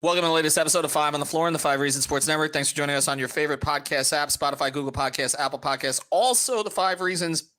Welcome to the latest episode of 5 on the Floor in the 5 Reasons Sports Network. Thanks for joining us on your favorite podcast app, Spotify, Google Podcasts, Apple Podcasts. Also, the 5 Reasons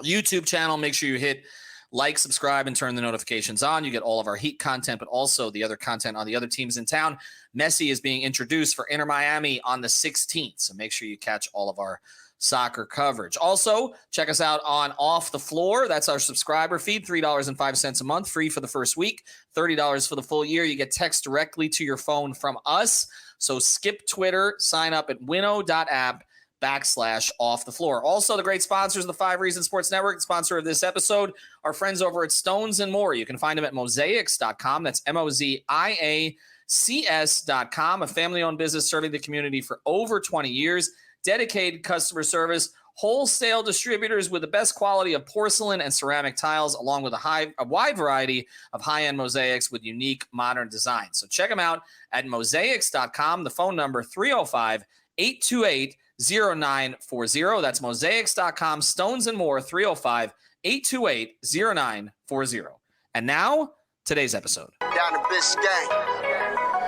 YouTube channel. Make sure you hit like, subscribe, and turn the notifications on. You get all of our Heat content, but also the other content on the other teams in town. Messi is being introduced for Inter Miami on the 16th, so make sure you catch all of our soccer coverage. Also, check us out on Off the Floor. That's our subscriber feed, $3.05 a month, free for the first week, $30 for the full year. You get text directly to your phone from us. So skip Twitter, sign up at winnow.app/off the floor. Also, the great sponsors of the 5 Reasons Sports Network, the sponsor of this episode, our friends over at Stones and More. You can find them at mosaics.com. That's MOZIACS.com, a family-owned business serving the community for over 20 years. Dedicated customer service, wholesale distributors with the best quality of porcelain and ceramic tiles, along with a wide variety of high-end mosaics with unique modern designs. So check them out at mosaics.com. The phone number 305-828-0940. That's mosaics.com. Stones and More, 305-828-0940. And now, today's episode. Down to Biscayne.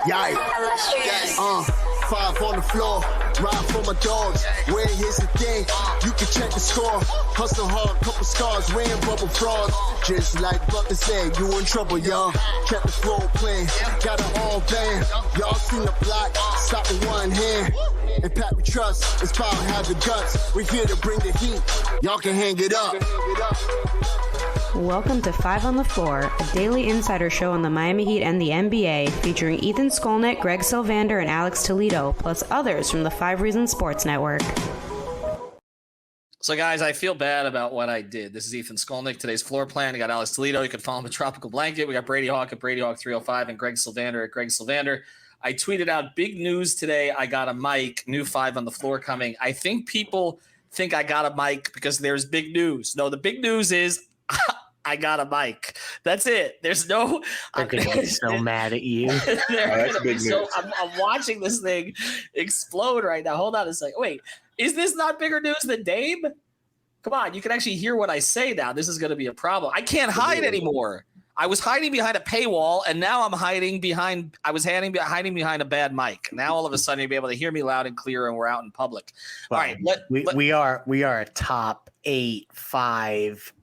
Yikes. 5 on the floor, ride for my dogs. Where here's the thing, you can check the score. Hustle hard, couple scars, wearing bubble frogs. Just like Butler said, you in trouble, y'all. Kept the floor playing, got it all band. Y'all seen the block, stop with one hand. And Pat we trust, it's power, have the guts. We here to bring the heat, y'all can hang it up. Welcome to 5 on the Floor, a daily insider show on the Miami Heat and the NBA, featuring Ethan Skolnick, Greg Sylvander, and Alex Toledo, plus others from the 5 Reasons Sports Network. So, guys, I feel bad about what I did. This is Ethan Skolnick. Today's floor plan. You got Alex Toledo. You can follow him at Tropical Blanket. We got Brady Hawk at Brady Hawk 305 and Greg Sylvander at Greg Sylvander. I tweeted out big news today. I got a mic, new 5 on the Floor coming. I think people think I got a mic because there's big news. No, the big news is I got a mic. That's it. There's no. They're going to be so mad at you. That's big news. So I'm watching this thing explode right now. Hold on a second. Wait, is this not bigger news than Dame? Come on, you can actually hear what I say now. This is going to be a problem. I can't hide anymore. I was hiding behind a paywall, and now I'm hiding behind. I was hiding behind a bad mic. Now all of a sudden you'll be able to hear me loud and clear, and we're out in public. Well, all right, we are a top 8, 5.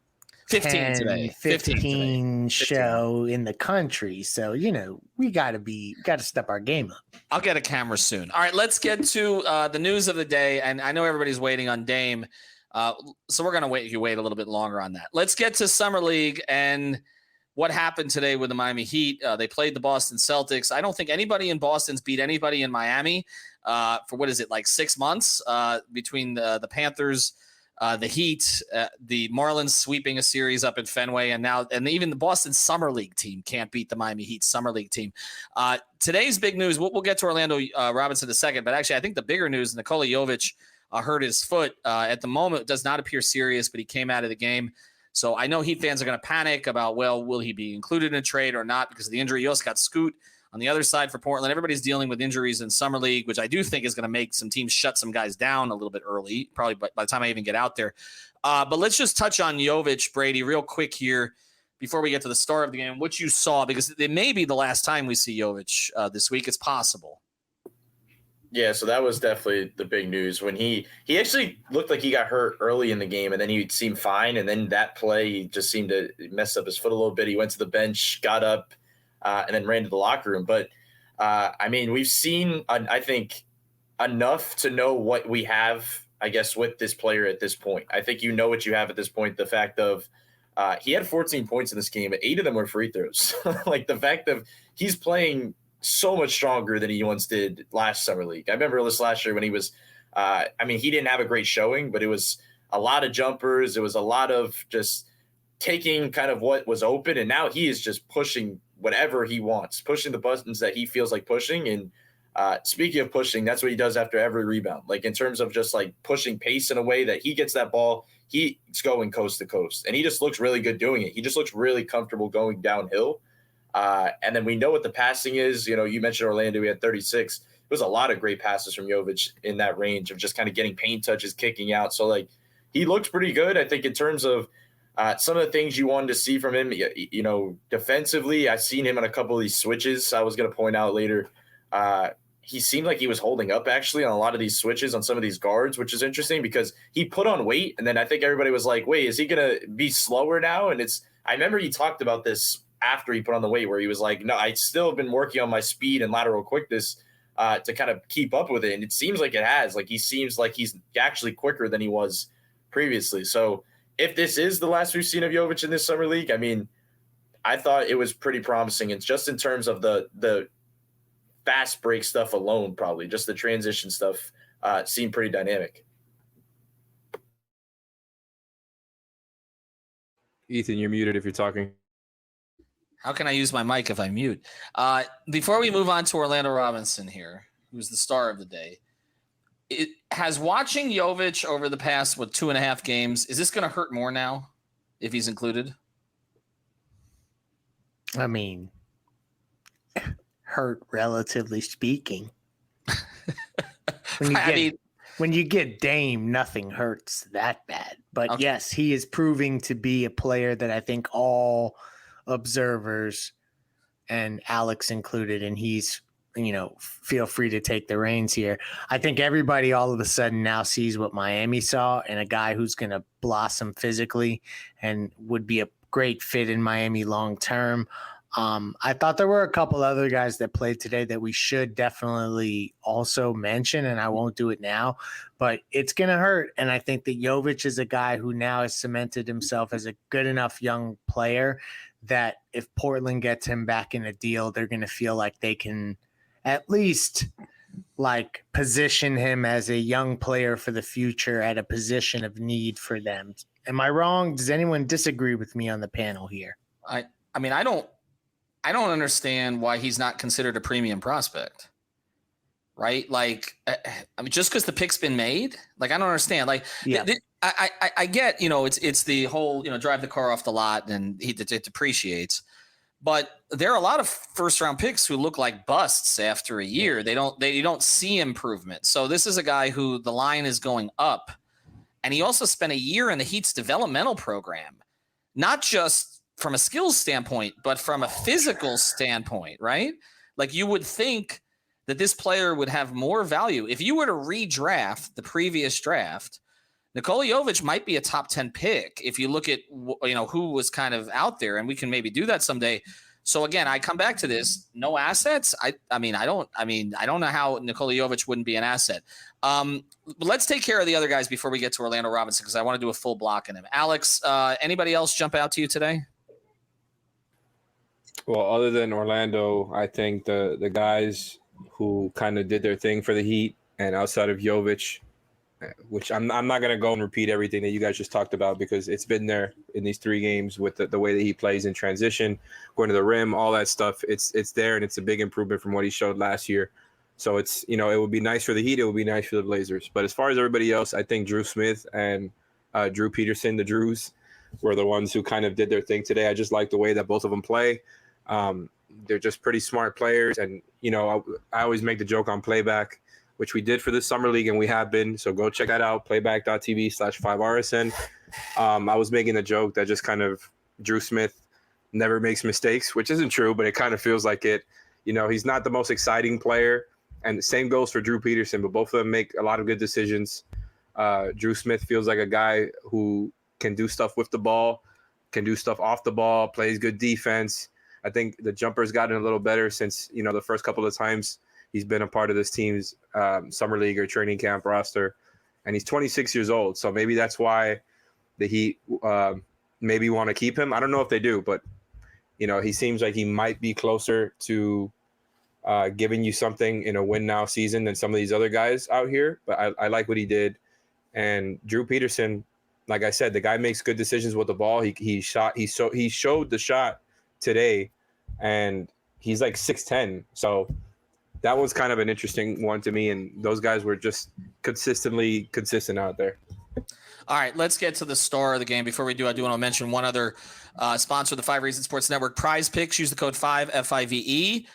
15 10, today. 15 show in the country. So, we got to step our game up. I'll get a camera soon. All right, let's get to the news of the day. And I know everybody's waiting on Dame. So we're going to wait a little bit longer on that. Let's get to Summer League and what happened today with the Miami Heat. They played the Boston Celtics. I don't think anybody in Boston's beat anybody in Miami for 6 months between the Panthers, the Heat, the Marlins sweeping a series up at Fenway, and even the Boston Summer League team can't beat the Miami Heat Summer League team. Today's big news, we'll get to Orlando Robinson in a second, but actually I think the bigger news, Nikola Jovic hurt his foot. At the moment, it does not appear serious, but he came out of the game. So I know Heat fans are going to panic about, will he be included in a trade or not because of the injury. You also got Scoot on the other side for Portland. Everybody's dealing with injuries in Summer League, which I do think is going to make some teams shut some guys down a little bit early, probably by the time I even get out there. But let's just touch on Jovic, Brady, real quick here before we get to the start of the game, what you saw, because it may be the last time we see Jovic this week. It's possible. Yeah, so that was definitely the big news when he actually looked like he got hurt early in the game, and then he seemed fine. And then that play, he just seemed to mess up his foot a little bit. He went to the bench, got up, and then ran to the locker room. But, we've seen, I think, enough to know what we have, I guess, with this player at this point. I think you know what you have at this point. The fact of he had 14 points in this game, but 8 of them were free throws. Like the fact of he's playing so much stronger than he once did last Summer League. I remember this last year when he was he didn't have a great showing, but it was a lot of jumpers. It was a lot of just taking kind of what was open. And now he is just pushing whatever he wants, pushing the buttons that he feels like pushing. And speaking of pushing, that's what he does after every rebound. Like in terms of just like pushing pace in a way that he gets that ball, he's going coast to coast. And he just looks really good doing it. He just looks really comfortable going downhill. And then we know what the passing is. You mentioned Orlando, we had 36. It was a lot of great passes from Jovic in that range of just kind of getting paint touches, kicking out. So like he looks pretty good. I think in terms of Some of the things you wanted to see from him, defensively, I've seen him on a couple of these switches. I was going to point out later. He seemed like he was holding up actually on a lot of these switches on some of these guards, which is interesting because he put on weight. And then I think everybody was like, wait, is he going to be slower now? And I remember he talked about this after he put on the weight where he was like, no, I still have been working on my speed and lateral quickness to kind of keep up with it. And it seems like it has. Like he seems like he's actually quicker than he was previously. So if this is the last we've seen of Jovic in this summer league, I mean, I thought it was pretty promising. And just in terms of the fast break stuff alone, probably just the transition stuff seemed pretty dynamic. Ethan, you're muted if you're talking. How can I use my mic if I mute? Before we move on to Orlando Robinson here, who's the star of the day, has watching Jovic over the past, 2.5 games, is this going to hurt more now if he's included? I mean, hurt relatively speaking. When you get Dame, nothing hurts that bad. But okay. Yes, he is proving to be a player that I think all observers, and Alex included, and he's, feel free to take the reins here. I think everybody all of a sudden now sees what Miami saw and a guy who's going to blossom physically and would be a great fit in Miami long term. I thought there were a couple other guys that played today that we should definitely also mention, and I won't do it now, but it's going to hurt. And I think that Jovic is a guy who now has cemented himself as a good enough young player that if Portland gets him back in a deal, they're going to feel like they can at least position him as a young player for the future at a position of need for them. Am I wrong? Does anyone disagree with me on the panel here? I don't understand why he's not considered a premium prospect, right? Just because the pick's been made, I don't understand. I get, it's the whole, drive the car off the lot and it depreciates. But there are a lot of first round picks who look like busts after a year. You don't see improvement. So this is a guy who the line is going up. And he also spent a year in the Heat's developmental program, not just from a skills standpoint, but from a physical standpoint, right? You would think that this player would have more value. If you were to redraft the previous draft, Nikola Jovic might be a top 10 pick if you look at, who was kind of out there, and we can maybe do that someday. So again, I come back to this, no assets. I don't know how Nikola Jovic wouldn't be an asset. But let's take care of the other guys before we get to Orlando Robinson, because I want to do a full block on him. Alex, anybody else jump out to you today? Well, other than Orlando, I think the guys who kind of did their thing for the Heat and outside of Jovic, which I'm not going to go and repeat everything that you guys just talked about because it's been there in these 3 games with the way that he plays in transition, going to the rim, all that stuff. It's there, and it's a big improvement from what he showed last year. So it's, it would be nice for the Heat. It would be nice for the Blazers. But as far as everybody else, I think Drew Smith and Drew Peterson, the Drews, were the ones who kind of did their thing today. I just like the way that both of them play. They're just pretty smart players. And, I always make the joke on Playback, which we did for this summer league, and we have been. So go check that out, playback.tv/5RSN. I was making the joke that just kind of Drew Smith never makes mistakes, which isn't true, but it kind of feels like it. He's not the most exciting player, and the same goes for Drew Peterson, but both of them make a lot of good decisions. Drew Smith feels like a guy who can do stuff with the ball, can do stuff off the ball, plays good defense. I think the jumper's gotten a little better since, the first couple of times he's been a part of this team's summer league or training camp roster, and he's 26 years old. So maybe that's why the Heat maybe want to keep him. I don't know if they do, but he seems like he might be closer to giving you something in a win now season than some of these other guys out here. But I like what he did. And Drew Peterson, like I said, the guy makes good decisions with the ball. He showed the shot today, and he's like 6'10". So that was kind of an interesting one to me, and those guys were just consistent out there. All right, let's get to the star of the game. Before we do, I do want to mention one other sponsor of the 5 Reasons Sports Network, Prize Picks. Use the code 5, FIVE.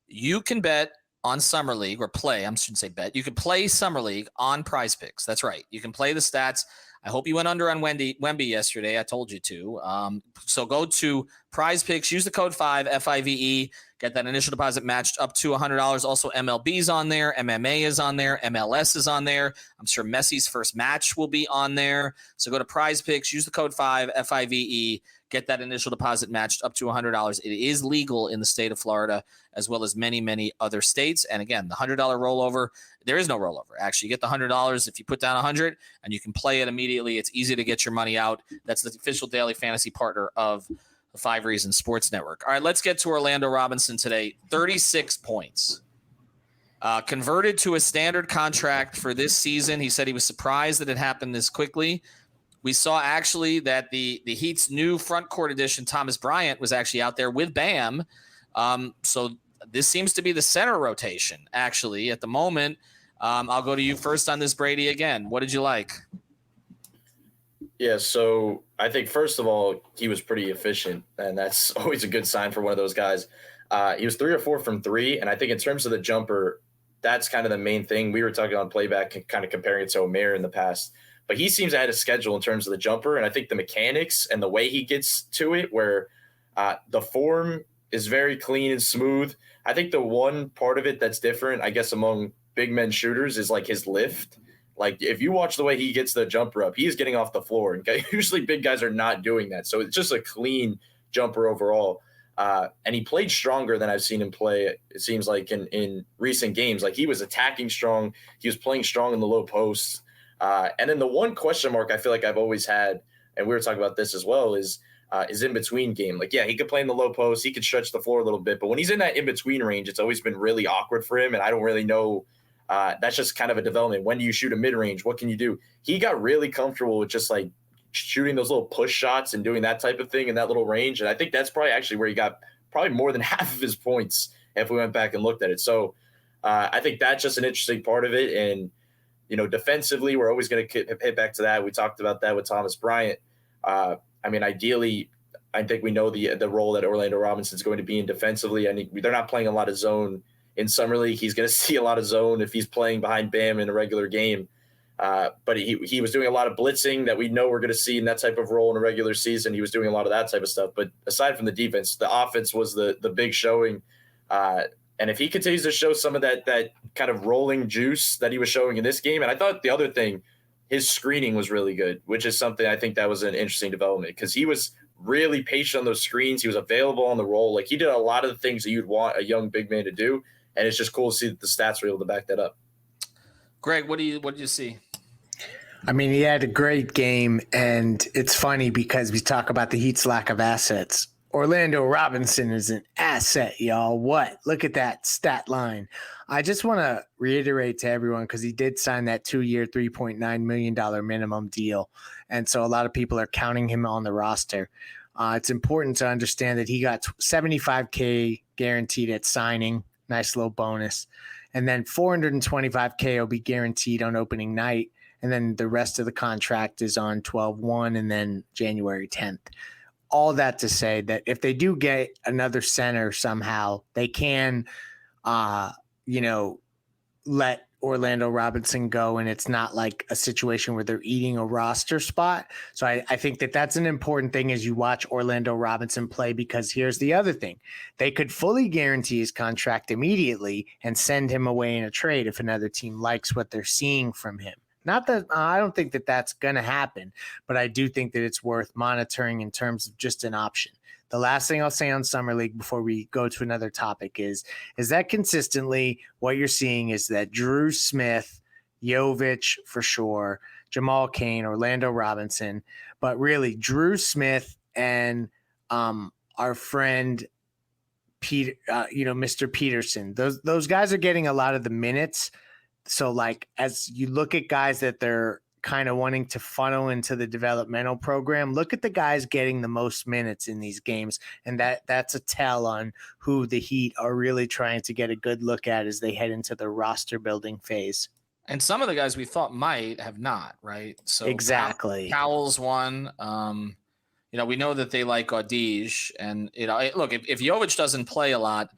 You can bet on Summer League, or play. I shouldn't say bet. You can play Summer League on Prize Picks. That's right. You can play the stats. I hope you went under on Wemby yesterday. I told you to. So go to Prize Picks, use the code 5FIVE, get that initial deposit matched up to $100. Also, MLB's on there, MMA is on there, MLS is on there. I'm sure Messi's first match will be on there. So go to Prize Picks, use the code 5FIVE, get that initial deposit matched up to $100. It is legal in the state of Florida, as well as many, many other states. And again, the $100 rollover, there is no rollover. Actually, you get the $100 if you put down $100, and you can play it immediately. It's easy to get your money out. That's the official daily fantasy partner of the 5 Reasons Sports Network. All right, let's get to Orlando Robinson today. 36 points. Converted to a standard contract for this season. He said he was surprised that it happened this quickly. We saw actually that the Heat's new front court addition, Thomas Bryant, was actually out there with Bam. So this seems to be the center rotation, actually, at the moment. I'll go to you first on this, Brady, again. What did you like? Yeah, so I think, first of all, he was pretty efficient, and that's always a good sign for one of those guys. He was 3 or 4 from 3, and I think in terms of the jumper, that's kind of the main thing. We were talking on playback, kind of comparing it to Omer in the past. But he seems to have a schedule in terms of the jumper, and I think the mechanics and the way he gets to it, where the form is very clean and smooth. I think the one part of it that's different, I guess, among big men shooters is like his lift. Like if you watch the way he gets the jumper up, he is getting off the floor, and usually big guys are not doing that. So it's just a clean jumper overall. And he played stronger than I've seen him play, it seems like, in recent games. Like he was attacking strong. He was playing strong in the low posts. And then the one question mark I feel like I've always had, and we were talking about this as well, is in between game. Like, yeah, he could play in the low post, he could stretch the floor a little bit, but when he's in that in between range, it's always been really awkward for him. And I don't really know. That's just kind of a development. When do you shoot a mid range? What can you do? He got really comfortable with just like shooting those little push shots and doing that type of thing in that little range. And I think that's probably actually where he got probably more than half of his points if we went back and looked at it. So I think that's just an interesting part of it. And defensively, we're always going to hit back to that. We talked about that with Thomas Bryant. I mean, ideally, I think we know the role that Orlando Robinson's going to be in defensively. I mean, they're not playing a lot of zone in Summer League. He's going to see a lot of zone if he's playing behind Bam in a regular game. But he was doing a lot of blitzing that we know we're going to see in that type of role in a regular season. He was doing a lot of that type of stuff. But aside from the defense, the offense was the big showing. And if he continues to show some of that kind of rolling juice that he was showing in this game, and I thought the other thing, his screening was really good, which is something I think that was an interesting development because he was really patient on those screens. He was available on the roll. Like he did a lot of the things that you'd want a young big man to do. And it's just cool to see that the stats were able to back that up. Greg, what did you see? I mean, he had a great game, and it's funny because we talk about the Heat's lack of assets. Orlando Robinson is an asset, y'all. What? Look at that stat line. I just want to reiterate to everyone because he did sign that 2-year, $3.9 million minimum deal. And so a lot of people are counting him on the roster. It's important to understand that he got $75K guaranteed at signing. Nice little bonus. And then $425K will be guaranteed on opening night. And then the rest of the contract is on 12/1 and then January 10th. All that to say that if they do get another center somehow, they can, let Orlando Robinson go, and it's not like a situation where they're eating a roster spot. So I think that that's an important thing as you watch Orlando Robinson play, because here's the other thing. They could fully guarantee his contract immediately and send him away in a trade if another team likes what they're seeing from him. Not that I don't think that that's going to happen, but I do think that it's worth monitoring in terms of just an option. The last thing I'll say on Summer League before we go to another topic is that consistently what you're seeing is that Drew Smith, Jovic for sure, Jamal Cain, Orlando Robinson, but really Drew Smith and our friend Peter, Mr. Peterson. Those guys are getting a lot of the minutes. So like as you look at guys that they're kind of wanting to funnel into the developmental program, look at the guys getting the most minutes in these games. And that's a tell on who the Heat are really trying to get a good look at as they head into the roster building phase. And some of the guys we thought might have not, right? So exactly. Cowell's one. We know that they like Audige. And, look, if Jovic doesn't play a lot,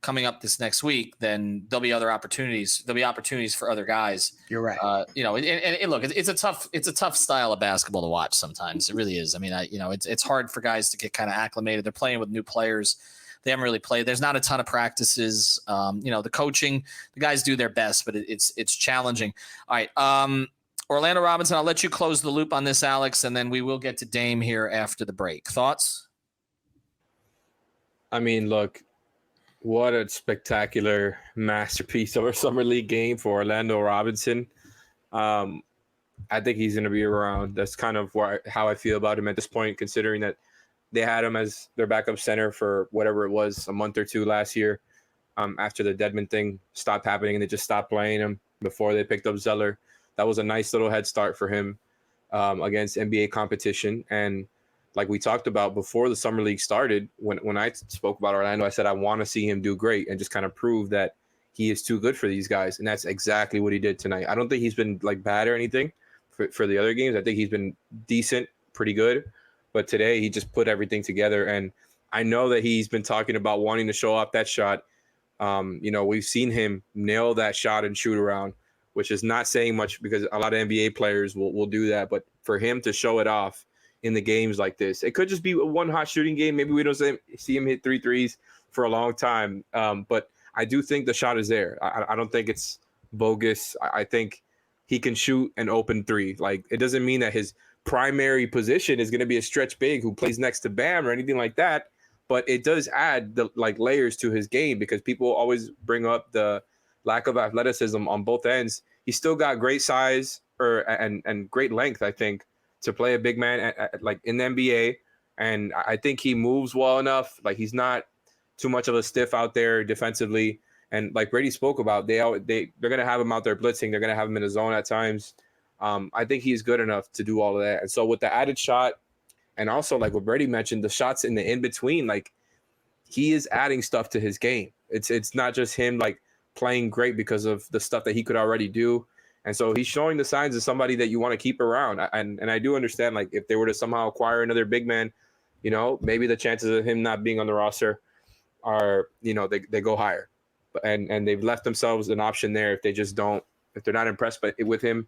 coming up this next week, then there'll be other opportunities. There'll be opportunities for other guys. You're right. And look, it's a tough style of basketball to watch sometimes. It really is. I mean, it's hard for guys to get kind of acclimated. They're playing with new players. They haven't really played. There's not a ton of practices. The coaching, the guys do their best, but it's challenging. All right. Orlando Robinson, I'll let you close the loop on this, Alex, and then we will get to Dame here after the break. Thoughts? I mean, look, what a spectacular masterpiece of a summer league game for Orlando Robinson. I think he's going to be around. That's kind of how I feel about him at this point, considering that they had him as their backup center for whatever it was, a month or two last year, after the Dedmon thing stopped happening and they just stopped playing him before they picked up Zeller. That was a nice little head start for him against NBA competition. And like we talked about before the summer league started, when I spoke about Orlando, I said I want to see him do great and just kind of prove that he is too good for these guys. And that's exactly what he did tonight. I don't think he's been like bad or anything for the other games. I think he's been decent, pretty good. But today he just put everything together. And I know that he's been talking about wanting to show off that shot. We've seen him nail that shot and shoot around, which is not saying much because a lot of NBA players will do that. But for him to show it off in the games like this, it could just be one hot shooting game. Maybe we don't see him hit 3 threes for a long time. But I do think the shot is there. I don't think it's bogus. I think he can shoot an open 3. Like, it doesn't mean that his primary position is going to be a stretch big who plays next to Bam or anything like that. But it does add the layers to his game because people always bring up the lack of athleticism on both ends. He's still got great size and great length, I think, to play a big man like in the NBA. And I think he moves well enough. Like, he's not too much of a stiff out there defensively. And like Brady spoke about, they're going to have him out there blitzing. They're going to have him in the zone at times. I think he's good enough to do all of that. And so with the added shot, and also like what Brady mentioned, the shots in the in-between, like, he is adding stuff to his game. It's not just him like playing great because of the stuff that he could already do. And so he's showing the signs of somebody that you want to keep around. And I do understand, like, if they were to somehow acquire another big man, maybe the chances of him not being on the roster are, they go higher. And they've left themselves an option there if they're not impressed with him,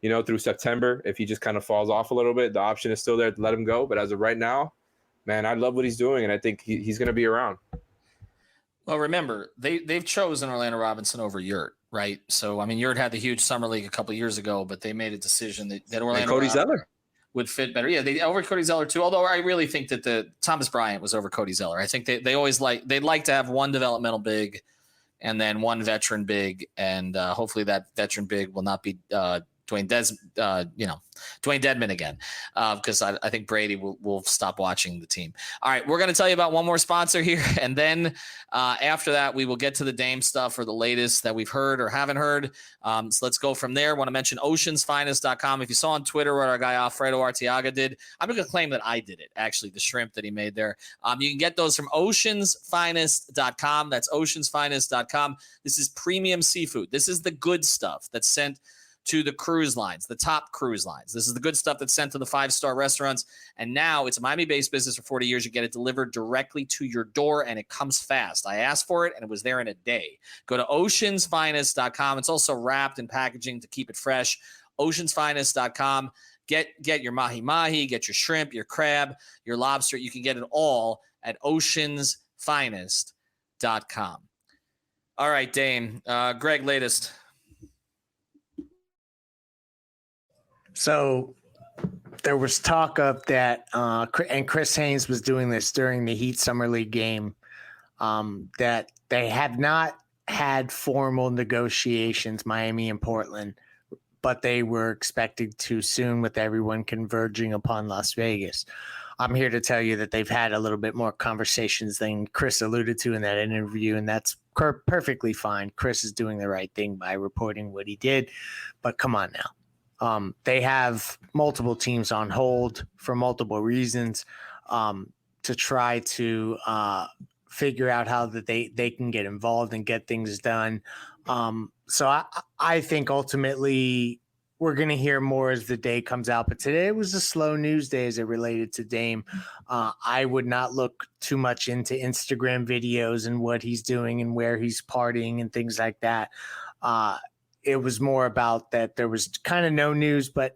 through September. If he just kind of falls off a little bit, the option is still there to let him go. But as of right now, man, I love what he's doing, and I think he's going to be around. Well, remember, they've chosen Orlando Robinson over Yurt, right? So, I mean, Yurt had the huge summer league a couple of years ago, but they made a decision that Orlando Cody Zeller would fit better. Yeah, they over Cody Zeller too. Although I really think that the Thomas Bryant was over Cody Zeller. I think they'd like to have one developmental big and then one veteran big, and hopefully that veteran big will not be Dwayne Dedmon again, because I think Brady will stop watching the team. All right, we're going to tell you about one more sponsor here, and then after that, we will get to the Dame stuff or the latest that we've heard or haven't heard. So let's go from there. I want to mention oceansfinest.com. If you saw on Twitter what our guy Alfredo Arteaga did, I'm going to claim that I did it, actually, the shrimp that he made there. You can get those from oceansfinest.com. That's oceansfinest.com. This is premium seafood. This is the good stuff that's sent to the cruise lines, the top cruise lines. This is the good stuff that's sent to the 5-star restaurants. And now it's a Miami-based business for 40 years. You get it delivered directly to your door, and it comes fast. I asked for it, and it was there in a day. Go to oceansfinest.com. It's also wrapped in packaging to keep it fresh. Oceansfinest.com. Get your mahi-mahi, get your shrimp, your crab, your lobster. You can get it all at oceansfinest.com. All right, Dame. Greg, latest. So there was talk of that, and Chris Haynes was doing this during the Heat Summer League game, that they have not had formal negotiations, Miami and Portland, but they were expected to soon with everyone converging upon Las Vegas. I'm here to tell you that they've had a little bit more conversations than Chris alluded to in that interview, and that's perfectly fine. Chris is doing the right thing by reporting what he did, but come on now. They have multiple teams on hold for multiple reasons to try to figure out how that they can get involved and get things done. So I think ultimately we're going to hear more as the day comes out. But today was a slow news day as it related to Dame. I would not look too much into Instagram videos and what he's doing and where he's partying and things like that. It was more about that there was kind of no news, but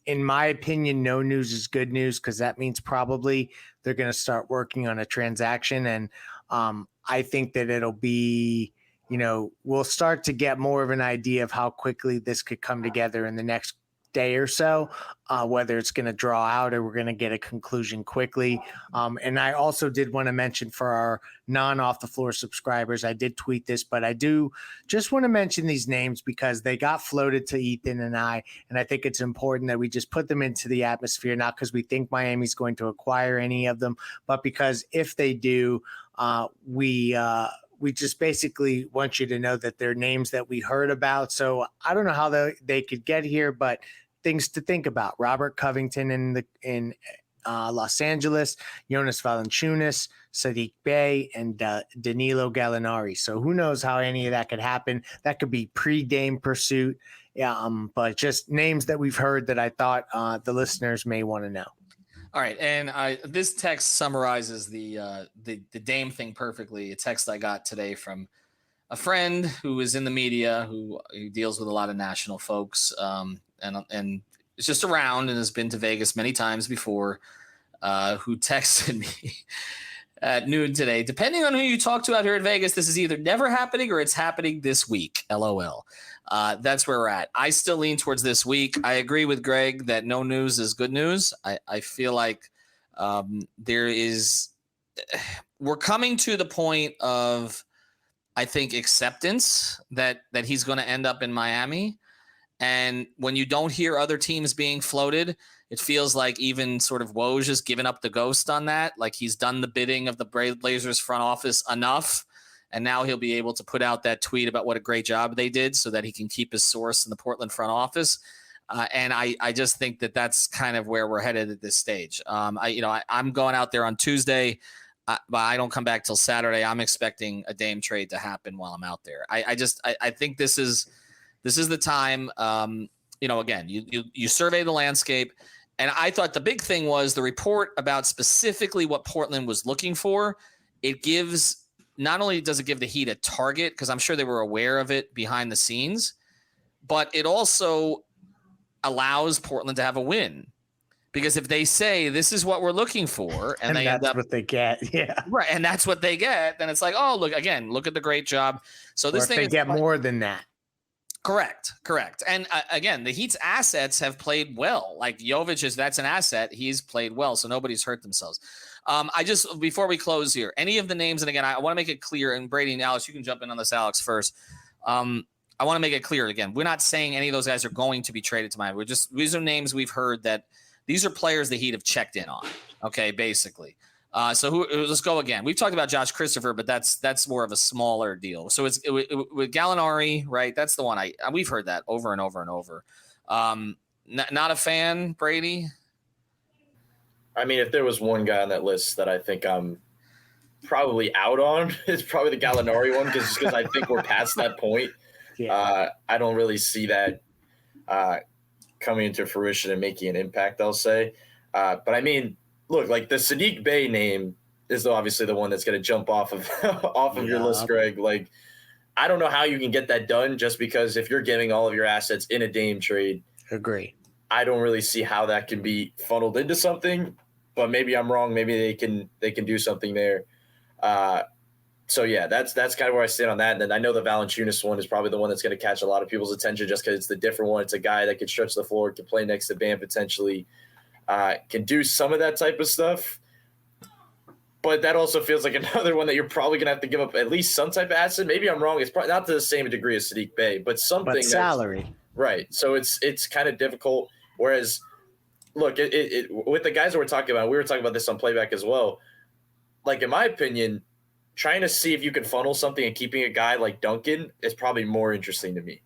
in my opinion, no news is good news because that means probably they're going to start working on a transaction. And I think that it'll be, we'll start to get more of an idea of how quickly this could come together in the next day or so, whether it's going to draw out or we're going to get a conclusion quickly. And I also did want to mention for our non-off the floor subscribers, I did tweet this, but I do just want to mention these names because they got floated to Ethan and I think it's important that we just put them into the atmosphere, not because we think Miami's going to acquire any of them, but because if they do, we just basically want you to know that they're names that we heard about. So I don't know how they could get here, but things to think about. Robert Covington in Los Angeles, Jonas Valanciunas, Sadiq Bey, and Danilo Gallinari. So who knows how any of that could happen. That could be pre-Dame pursuit. But just names that we've heard that I thought the listeners may want to know. All right, and this text summarizes the Dame thing perfectly. A text I got today from a friend who is in the media, who deals with a lot of national folks, and is just around and has been to Vegas many times before, who texted me at noon today. Depending on who you talk to out here in Vegas, this is either never happening or it's happening this week. LOL. That's where we're at. I still lean towards this week. I agree with Greg that no news is good news. I feel like we're coming to the point of, I think, acceptance that he's going to end up in Miami. And when you don't hear other teams being floated, it feels like even sort of Woj has given up the ghost on that. Like he's done the bidding of the Blazers front office enough. And now he'll be able to put out that tweet about what a great job they did so that he can keep his source in the Portland front office. And I just think that that's kind of where we're headed at this stage. I'm going out there on Tuesday, but I don't come back till Saturday. I'm expecting a Dame trade to happen while I'm out there. I think this is the time. Again, you survey the landscape, and I thought the big thing was the report about specifically what Portland was looking for. It gives. Not only does it give the Heat a target, because I'm sure they were aware of it behind the scenes, but it also allows Portland to have a win. Because if they say this is what we're looking for, and they that's what they get, yeah, right, and that's what they get, then it's like, oh, look at the great job. So this thing they get more than that. Correct. And again, the Heat's assets have played well. Like Jovic that's an asset. He's played well, so nobody's hurt themselves. Before we close here, any of the names, and again, I want to make it clear, and Brady and Alex, you can jump in on this, Alex, first. I want to make it clear again. We're not saying any of those guys are going to be traded to Miami. These are names we've heard that these are players the Heat have checked in on. Okay, basically. Let's go again. We've talked about Josh Christopher, but that's more of a smaller deal. So it's with Gallinari, right? That's the one we've heard that over and over and over. Not a fan, Brady. I mean, if there was one guy on that list that I think I'm probably out on, it's probably the Gallinari one because I think we're past that point. Yeah. I don't really see that coming into fruition and making an impact, I'll say. But I mean, look, like the Sadiq Bey name is obviously the one that's going to jump off of your list, Greg. Like, I don't know how you can get that done just because if you're giving all of your assets in a Dame trade. Agree. I don't really see how that can be funneled into something. But maybe I'm wrong. Maybe they can do something there. So yeah, that's kind of where I stand on that. And then I know the Valanciunas one is probably the one that's going to catch a lot of people's attention just because it's the different one. It's a guy that can stretch the floor, can play next to Bam potentially, can do some of that type of stuff. But that also feels like another one that you're probably going to have to give up at least some type of asset. Maybe I'm wrong. It's probably not to the same degree as Sadiq Bey, but something. But salary. Right. So it's kind of difficult. Whereas, look, it with the guys that we're talking about, we were talking about this on Playback as well. Like, in my opinion, trying to see if you can funnel something and keeping a guy like Duncan is probably more interesting to me.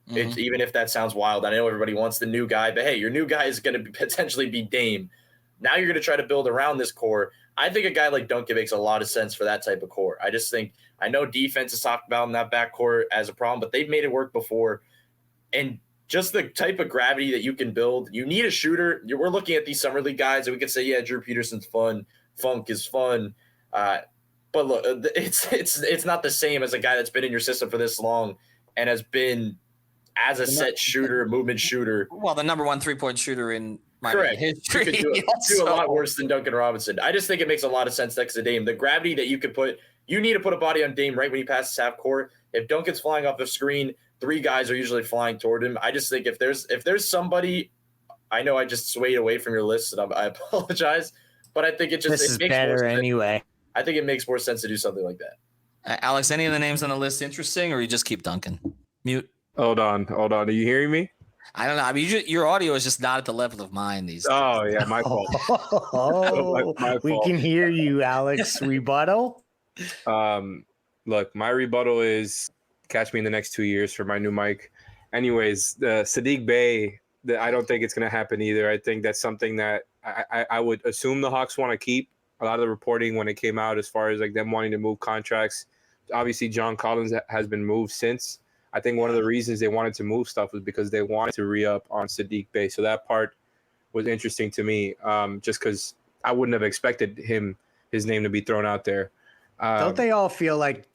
Mm-hmm. It's, even if that sounds wild. I know everybody wants the new guy, but hey, your new guy is going to potentially be Dame. Now you're going to try to build around this core. I think a guy like Duncan makes a lot of sense for that type of core. I just think – I know defense is talked about in that backcourt as a problem, but they've made it work before. And just the type of gravity that you can build. You need a shooter. We're looking at these summer league guys, and we could say, yeah, Drew Peterson's fun, Funk is fun, but look, it's not the same as a guy that's been in your system for this long and has been as a set shooter, movement shooter. Well, the number one 3-point shooter in Miami history. You could do a lot worse than Duncan Robinson. I just think it makes a lot of sense next to Dame. The gravity that you could put, you need to put a body on Dame right when he passes half court. If Duncan's flying off the screen, 3 guys are usually flying toward him. I just think if there's somebody, I know I just swayed away from your list, and I apologize, but I think it makes better more sense. Anyway. I think it makes more sense to do something like that. Alex, any of the names on the list interesting, or you just keep Duncan? Mute. Hold on. Are you hearing me? I don't know. I mean, your audio is just not at the level of mine these days. Oh, yeah, my fault. My we fault. can hear you, Alex. Rebuttal? Look, my rebuttal is catch me in the next 2 years for my new mic. Anyways, the Sadiq Bey, I don't think it's going to happen either. I think that's something that I would assume the Hawks want to keep. A lot of the reporting when it came out as far as like them wanting to move contracts. Obviously, John Collins has been moved since. I think one of the reasons they wanted to move stuff was because they wanted to re-up on Sadiq Bey. So that part was interesting to me, just because I wouldn't have expected his name to be thrown out there. Don't they all feel like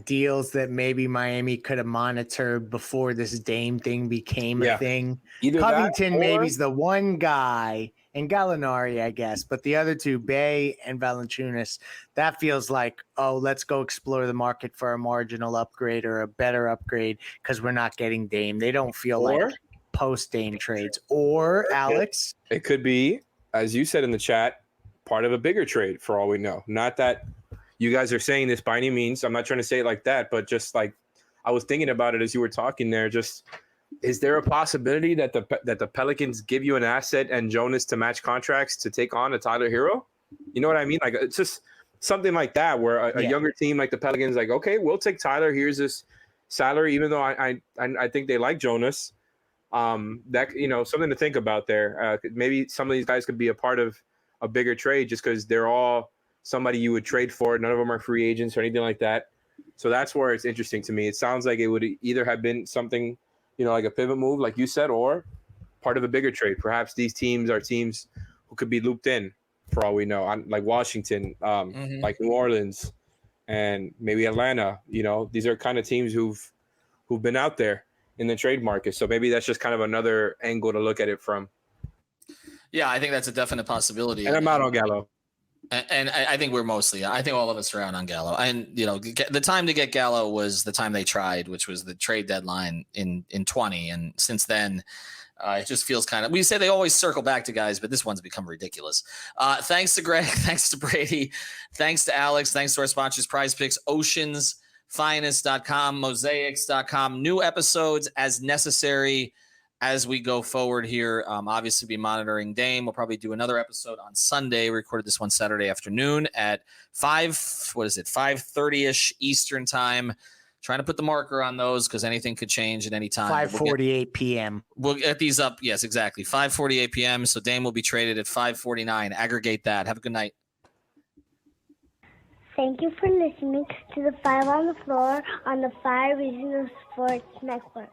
deals that maybe Miami could have monitored before this Dame thing became a thing? Either Covington maybe's the one guy, and Gallinari, I guess, but the other two, Bey and Valanciunas, that feels like, oh, let's go explore the market for a marginal upgrade or a better upgrade because we're not getting Dame. They don't feel like post-Dame trades. Or, Alex? It could be, as you said in the chat, part of a bigger trade for all we know. Not that you guys are saying this by any means. I'm not trying to say it like that, but just like I was thinking about it as you were talking there, just is there a possibility that the Pelicans give you an asset and Jonas to match contracts to take on a Tyler Hero? You know what I mean? Like it's just something like that where a younger team like the Pelicans like, okay, we'll take Tyler. Here's this salary, even though I think they like Jonas. That, you know, something to think about there. Maybe some of these guys could be a part of a bigger trade just because they're all somebody you would trade for. None of them are free agents or anything like that. So that's where it's interesting to me. It sounds like it would either have been something, you know, like a pivot move, like you said, or part of a bigger trade. Perhaps these teams are teams who could be looped in for all we know, like Washington, like New Orleans, and maybe Atlanta. You know, these are kind of teams who've been out there in the trade market. So maybe that's just kind of another angle to look at it from. Yeah, I think that's a definite possibility. And I'm out on Gallo. And I think I think all of us are out on Gallo. And, you know, the time to get Gallo was the time they tried, which was the trade deadline in 20. And since then, it just feels kind of, we say they always circle back to guys, but this one's become ridiculous. Thanks to Greg. Thanks to Brady. Thanks to Alex. Thanks to our sponsors, Prize Picks, oceansfinest.com, mosaics.com. New episodes as necessary as we go forward here. Obviously be monitoring Dame. We'll probably do another episode on Sunday. We recorded this one Saturday afternoon at 5:30ish Eastern time. Trying to put the marker on those because anything could change at any time. 5:48 p.m. We'll get these up. Yes, exactly. 5:48 p.m. So Dame will be traded at 5:49. Aggregate that. Have a good night. Thank you for listening to the Five on the Floor on the Five Reasons Sports Network.